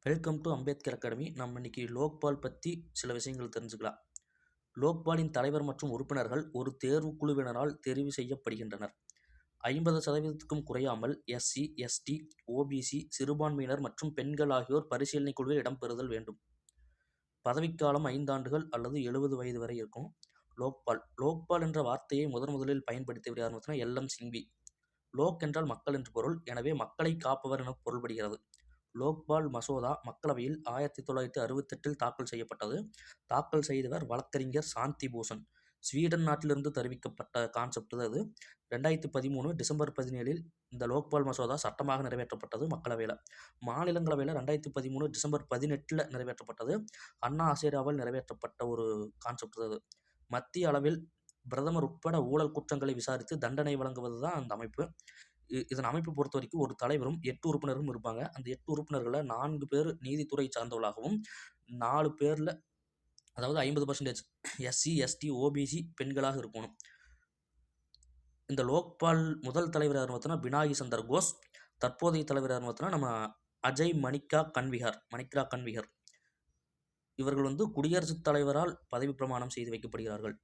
Welcome to Ambedkar academy. நம்ம இன்னைக்கு லோக்பால் பற்றி சில விஷயங்கள் தெரிஞ்சுக்கலாம். லோக்பாலின் தலைவர் மற்றும் உறுப்பினர்கள் ஒரு தேர்வு குழுவினரால் தெரிவு செய்யப்படுகின்றனர். 50% குறையாமல் எஸ்சி, எஸ்டி, ஓபிசி, சிறுபான்மையினர் மற்றும் பெண்கள் ஆகியோர் பரிசீலனை குழுவில் இடம்பெறுதல் வேண்டும். பதவிக்காலம் 5 ஆண்டுகள் அல்லது 70 வயது வரை இருக்கும். லோக்பால் என்ற வார்த்தையை முதலில் பயன்படுத்தியவர் யாருன்னு பார்த்தீங்கன்னா எல்.எம். சிங்வி. லோக் என்றால் மக்கள் என்று பொருள். எனவே மக்களை காப்பவர் என பொருள்படுகிறது. லோக்பால் மசோதா மக்களவையில் 1968 தாக்கல் செய்யப்பட்டது. தாக்கல் செய்தவர் வழக்கறிஞர் சாந்தி பூஷன். ஸ்வீடன் நாட்டிலிருந்து தெரிவிக்கப்பட்ட கான்செப்ட் அது. 2013 டிசம்பர் 17 இந்த லோக்பால் மசோதா சட்டமாக நிறைவேற்றப்பட்டது மக்களவையில். மாநிலங்களவையில் 2013 டிசம்பர் 18 நிறைவேற்றப்பட்டது. அண்ணா ஹசேராவால் நிறைவேற்றப்பட்ட ஒரு கான்செப்ட் அது. மத்திய அளவில் பிரதமர் உட்பட ஊழல் குற்றங்களை விசாரித்து தண்டனை வழங்குவது தான் அந்த அமைப்பு. இதன் அமைப்பு பொறுத்த வரைக்கும் ஒரு தலைவரும் 8 உறுப்பினரும் இருப்பாங்க. அந்த 8 உறுப்பினர்களில் 4 பேர் நீதித்துறை சார்ந்தவர்களாகவும் 4 பேரில் அதாவது 50% எஸ்சி, எஸ்டி, ஓபிசி பெண்களாக இருக்கணும். இந்த லோக்பால் முதல் தலைவர் யார் பார்த்தோன்னா பினாகி சந்தர் கோஷ். தற்போதைய தலைவர் யார் பார்த்தோன்னா நம்ம அஜய் மணிகா கன்விகர். இவர்கள் குடியரசுத் தலைவரால் பதவி பிரமாணம் செய்து வைக்கப்படுகிறார்கள்.